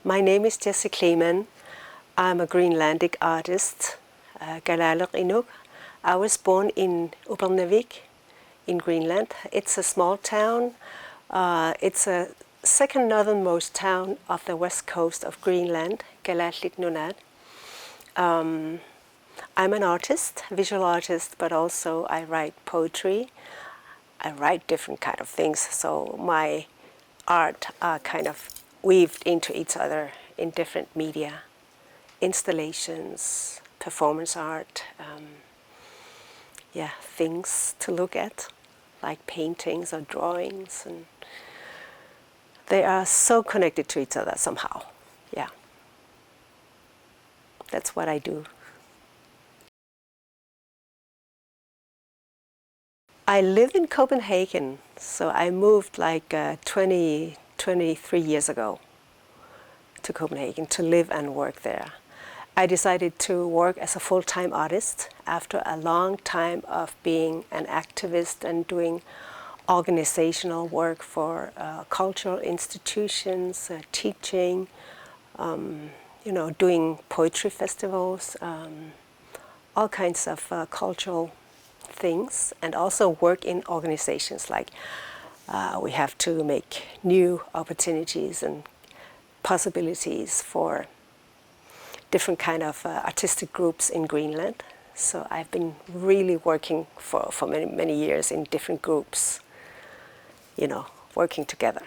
My name is Jessie Kleemann. I'm a Greenlandic artist, Galaluk Inuk. I was born in Upernavik in Greenland. It's a small town. It's a second northernmost town of the west coast of Greenland, Galaluk Nunad. I'm an artist, visual artist, but also I write poetry. I write different kind of things, so my art are kind of weaved into each other in different media, installations, performance art, things to look at, like paintings or drawings, and they are so connected to each other somehow. Yeah, that's what I do. I live in Copenhagen, so I moved like 23 years ago to Copenhagen to live and work there. I decided to work as a full-time artist after a long time of being an activist and doing organizational work for cultural institutions, teaching, doing poetry festivals, all kinds of cultural things, and also work in organizations like we have to make new opportunities and possibilities for different kind of artistic groups in Greenland. So I've been really working for many years in different groups, working together.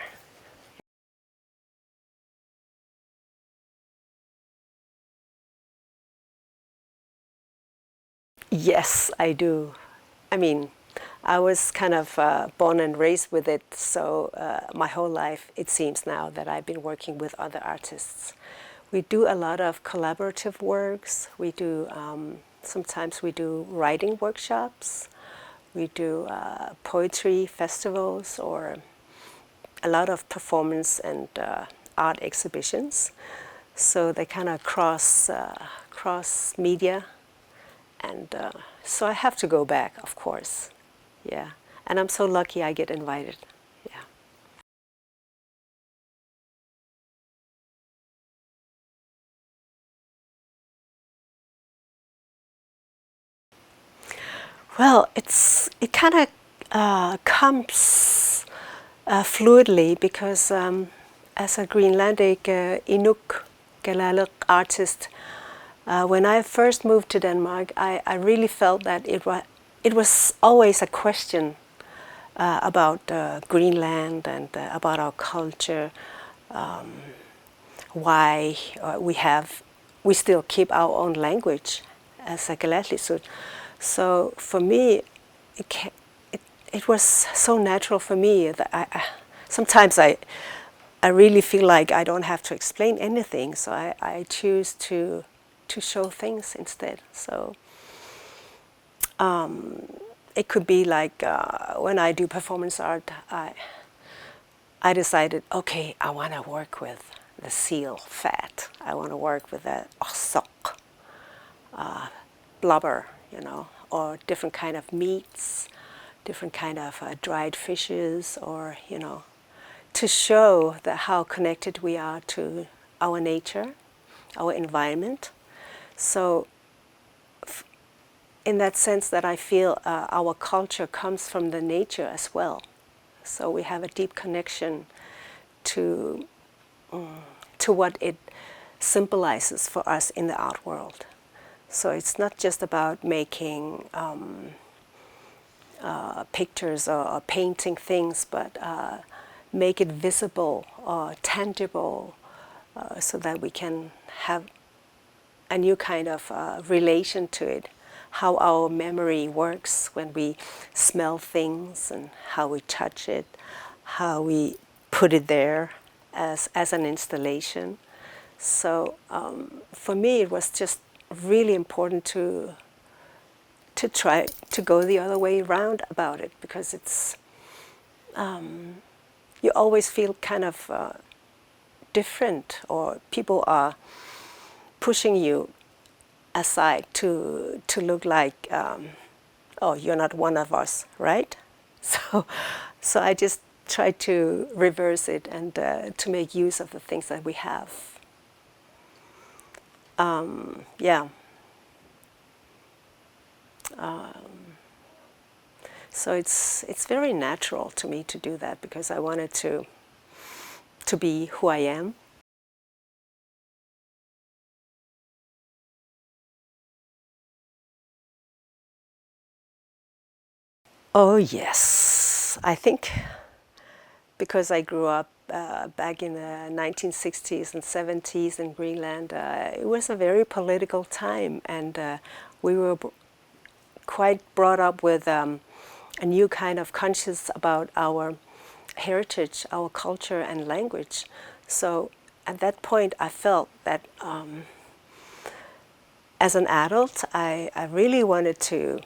Yes, I do. I mean, I was kind of born and raised with it, so my whole life it seems now that I've been working with other artists. We do a lot of collaborative works. We do, sometimes we do writing workshops. We do poetry festivals or a lot of performance and art exhibitions. So they kind of cross media. And so I have to go back, of course. Yeah. And I'm so lucky I get invited. Yeah. Well, it kind of comes fluidly because as a Greenlandic Inuk Galaluk artist, when I first moved to Denmark, I really felt that it was always a question about Greenland and about our culture, why we still keep our own language as a Galallisut. So for me, it was so natural for me that sometimes I really feel like I don't have to explain anything, so I choose to show things instead. So it could be like when I do performance art, I decided, okay, I want to work with the seal fat. I want to work with the orsok, blubber, or different kind of meats, different kind of dried fishes, or to show how connected we are to our nature, our environment. So in that sense that I feel our culture comes from the nature as well. So we have a deep connection to what it symbolizes for us in the art world. So it's not just about making pictures or painting things, but make it visible or tangible so that we can have a new kind of relation to it, how our memory works when we smell things and how we touch it, how we put it there as an installation. So for me it was just really important to try to go the other way around about it, because it's you always feel kind of different, or people are pushing you aside to look like, oh, you're not one of us, right? So I just try to reverse it and to make use of the things that we have Yeah. So it's very natural to me to do that because I wanted to be who I am. Oh yes, I think because I grew up back in the 1960s and 70s in Greenland, it was a very political time, and we were quite brought up with a new kind of conscience about our heritage, our culture and language. So at that point, I felt that as an adult, I really wanted to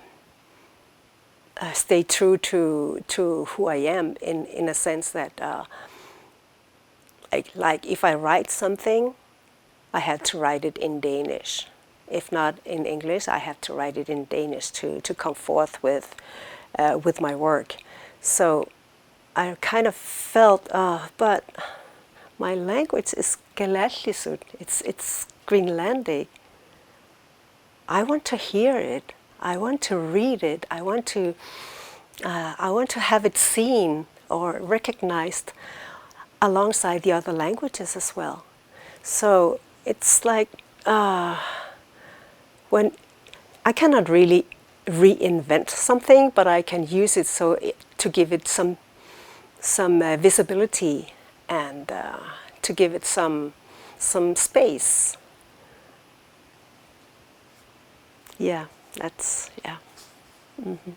stay true to who I am in a sense that like if I write something, I had to write it in Danish. If not in English, I have to write it in Danish to come forth with my work. So I kind of felt, but my language is Galatlisut. It's Greenlandic. I want to hear it. I want to read it. I want to have it seen or recognized alongside the other languages as well. So it's like when I cannot really reinvent something, but I can use it to give it some visibility and to give it some space. Yeah, that's yeah. Mm-hmm.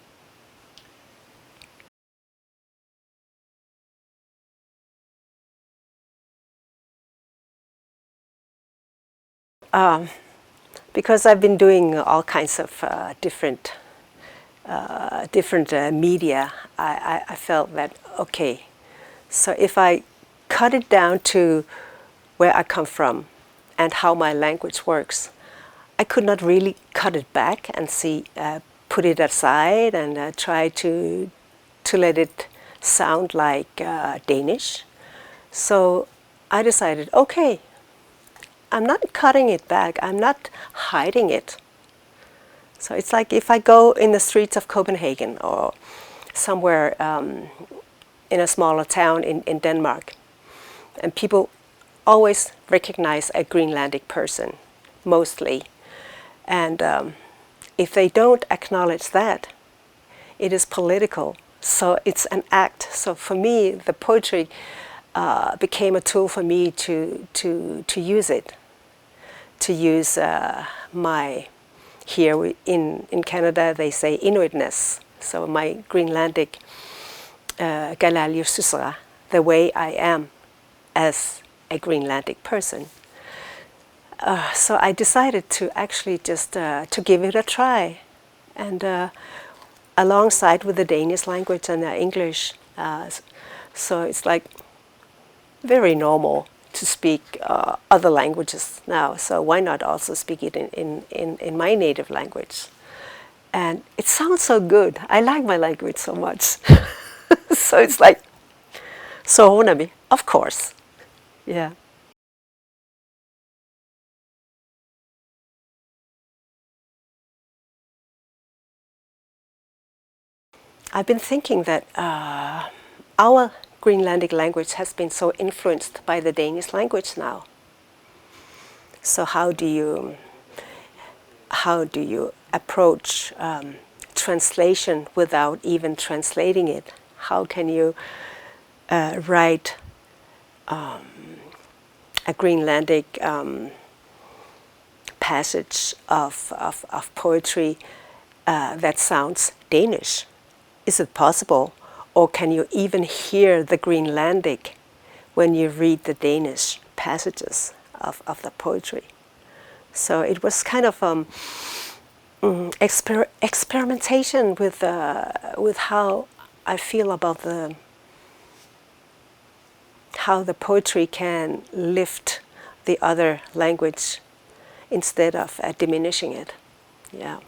Because I've been doing all kinds of different media, I felt that okay, so if I cut it down to where I come from and how my language works, I could not really cut it back and put it aside and try to let it sound like Danish. So I decided, okay, I'm not cutting it back. I'm not hiding it. So it's like if I go in the streets of Copenhagen or somewhere in a smaller town in Denmark, and people always recognize a Greenlandic person, mostly. And if they don't acknowledge that, it is political. So it's an act. So for me, the poetry became a tool for me to use it, to use my, here in Canada they say Inuitness, so my Greenlandic galaljususra, the way I am as a Greenlandic person. So I decided to actually just to give it a try, and alongside with the Danish language and the English, so it's like very normal to speak other languages now. So why not also speak it in my native language? And it sounds so good. I like my language so much. So it's like, so Honami, of course. Yeah. I've been thinking that our Greenlandic language has been so influenced by the Danish language now. So how do you approach translation without even translating it? How can you write a Greenlandic passage of poetry that sounds Danish? Is it possible? Or can you even hear the Greenlandic when you read the Danish passages of the poetry? So it was kind of experimentation with how I feel about how the poetry can lift the other language instead of diminishing it. Yeah.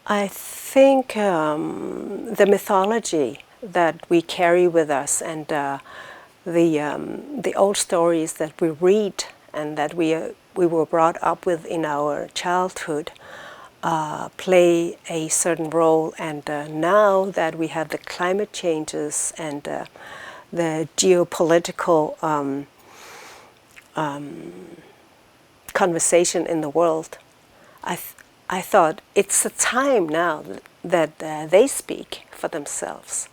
I think the mythology that we carry with us and the old stories that we read and that we were brought up with in our childhood play a certain role. And now that we have the climate changes and the geopolitical conversation in the world, I thought it's a time now that they speak for themselves,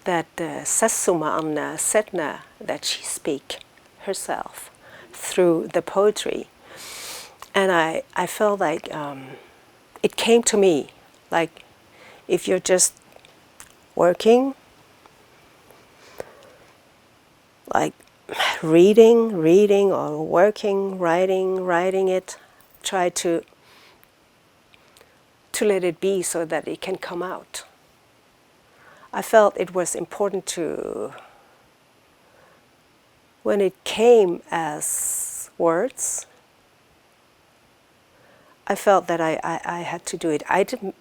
that Sassuma on Sedna, that she speak herself through the poetry. And I felt like it came to me, like if you're just working, like reading or working, writing it, try to let it be so that it can come out. I felt it was important to, when it came as words, I felt that I had to do it. I didn't,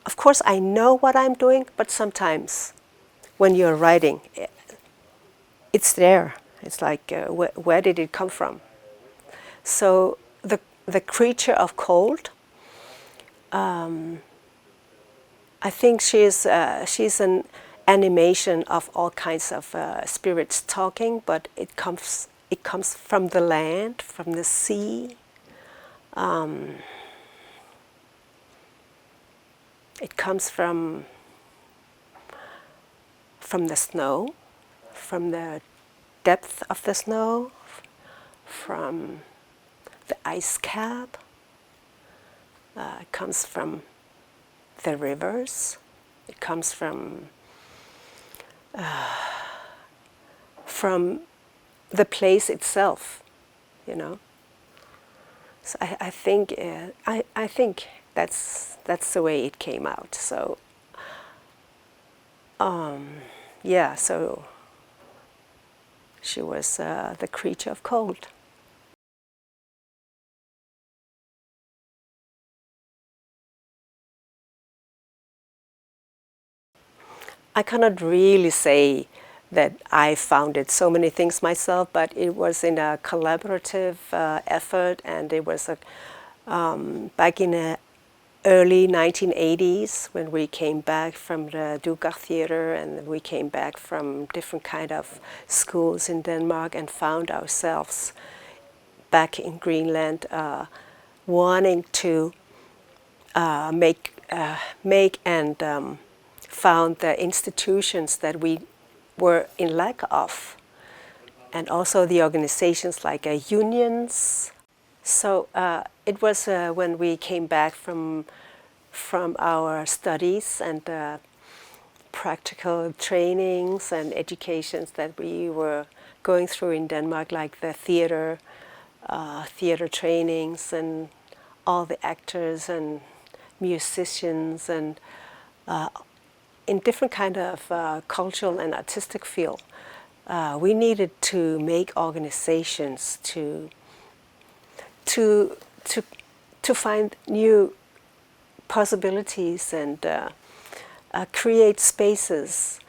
of course I know what I'm doing, but sometimes when you're writing, it's there. It's like, where did it come from? So the creature of cold, I think she's an animation of all kinds of spirits talking, but it comes from the land, from the sea. It comes from the snow, from the depth of the snow, from the ice cap. It comes from the rivers. It comes from the place itself, you know. So I think I think that's the way it came out. So yeah, so she was the creature of cold. I cannot really say that I founded so many things myself, but it was in a collaborative effort, and it was back in the early 1980s when we came back from the Dugar Theater, and we came back from different kind of schools in Denmark and found ourselves back in Greenland, wanting to make and found the institutions that we were in lack of, and also the organizations like unions. So it was when we came back from our studies and practical trainings and educations that we were going through in Denmark, like the theater trainings and all the actors and musicians and in different kind of cultural and artistic field. We needed to make organizations to find new possibilities and create spaces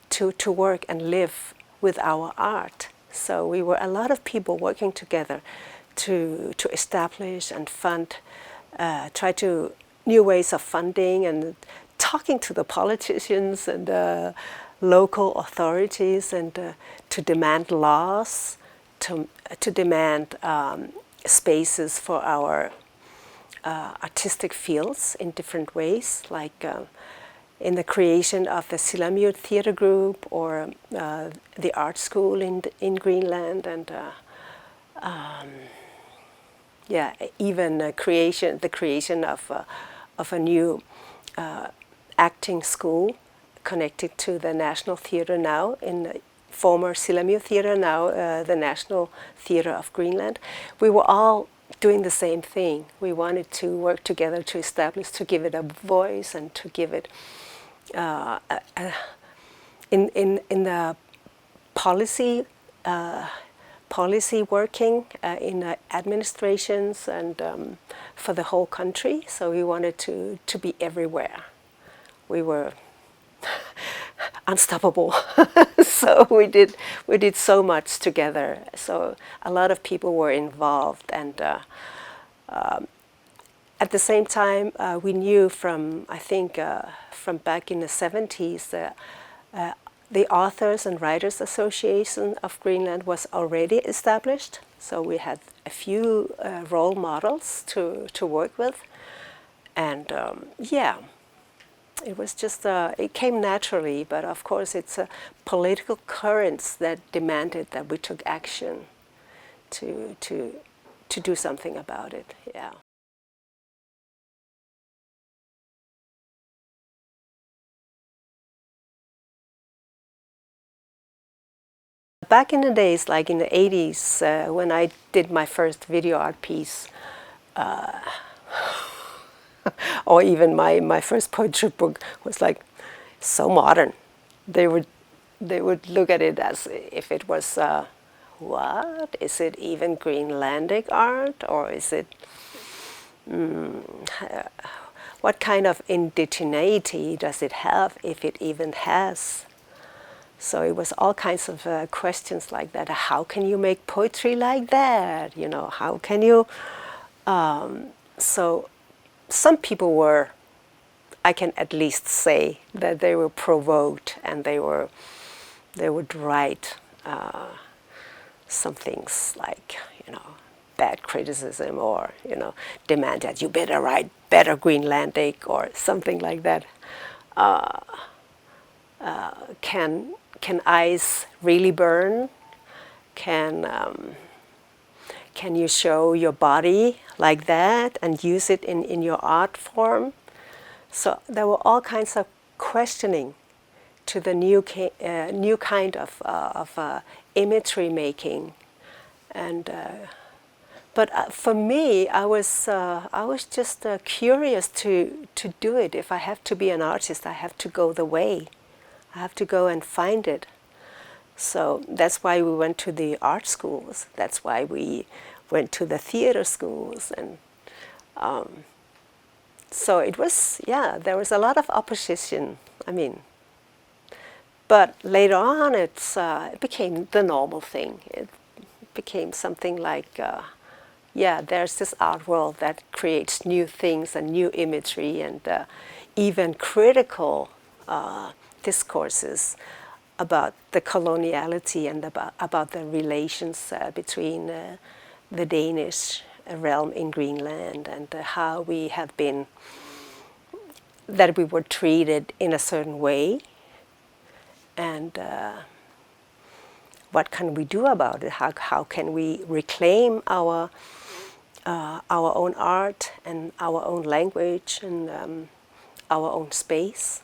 to work and live with our art. So we were a lot of people working together to establish and fund, try to new ways of funding and talking to the politicians and local authorities and to demand laws, to demand spaces for our artistic fields in different ways, like in the creation of the Silamute theater group or the art school in Greenland, and yeah, even the creation of a new acting school connected to the National Theatre now, in the former Silamute Theatre, now the National Theatre of Greenland. We were all doing the same thing. We wanted to work together to establish, to give it a voice and to give it in the policy working in administrations and for the whole country. So we wanted to be everywhere. we were unstoppable. So we did so much together. So a lot of people were involved, and at the same time, we knew from, I think, from back in the 70s, the Authors and Writers Association of Greenland was already established. So we had a few role models to work with. And yeah, it was just, it came naturally, but of course it's political currents that demanded that we took action to do something about it, yeah. Back in the days, like in the 80s, when I did my first video art piece, or even my first poetry book was like so modern. They would look at it as if it was, what? Is it even Greenlandic art? Or is it, what kind of indigeneity does it have, if it even has? So it was all kinds of questions like that. How can you make poetry like that? You know, how can you? So some people were, I can at least say that they were provoked, and they would write some things like, you know, bad criticism, or, you know, demand that you better write better Greenlandic or something like that. Can ice really burn? Can you show your body like that and use it in your art form? So there were all kinds of questioning to the new kind of imagery making, and but for me, I was just curious to do it. If I have to be an artist, I have to go the way. I have to go and find it. So that's why we went to the art schools. That's why we went to the theater schools, and so it was, yeah, there was a lot of opposition. I mean, but later on, it became the normal thing. It became something like, yeah, there's this art world that creates new things and new imagery, and even critical discourses about the coloniality and about the relations between the Danish realm in Greenland, and how we have been, that we were treated in a certain way, and what can we do about it? How can we reclaim our own art and our own language and our own space?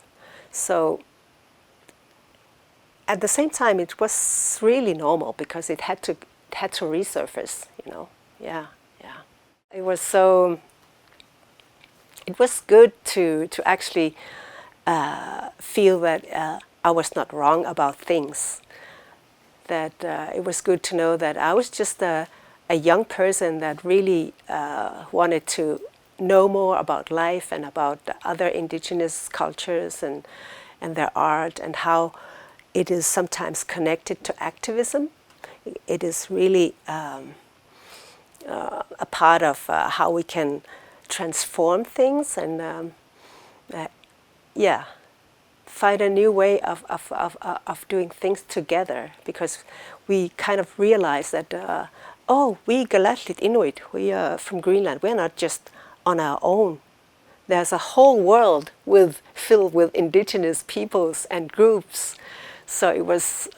So at the same time, it was really normal, because it had to resurface, you know. Yeah, yeah. It was so. It was good to actually feel that I was not wrong about things. That it was good to know that I was just a young person that really wanted to know more about life and about other indigenous cultures and their art, and how it is sometimes connected to activism. It is really a part of how we can transform things, and yeah, find a new way of doing things together, because we kind of realize that, oh, we Galatlit Inuit, we are from Greenland, we're not just on our own. There's a whole world filled with indigenous peoples and groups. So it was,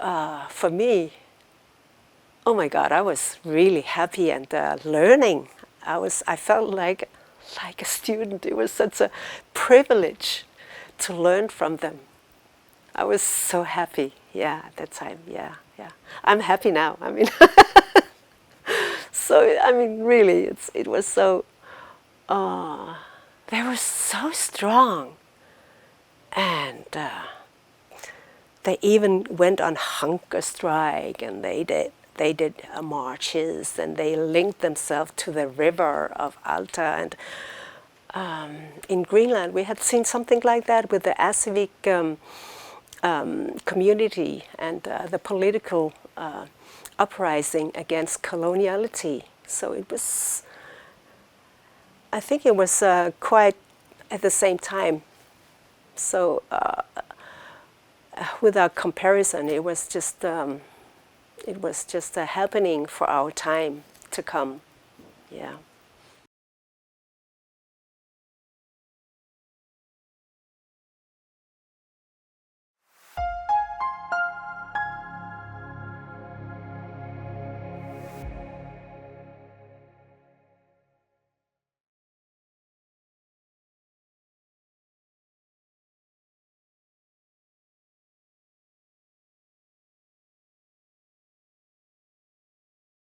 for me, oh my God, I was really happy and learning. I felt like a student. It was such a privilege to learn from them. I was so happy, yeah, at that time, yeah, yeah. I'm happy now, I mean. So, I mean, really, it was so, they were so strong. And they even went on hunger strike, and they did marches, and they linked themselves to the river of Alta, and in Greenland, we had seen something like that with the Asivik community and the political uprising against coloniality. So it was, I think it was quite at the same time. So without comparison, it was just happening for our time to come. Yeah.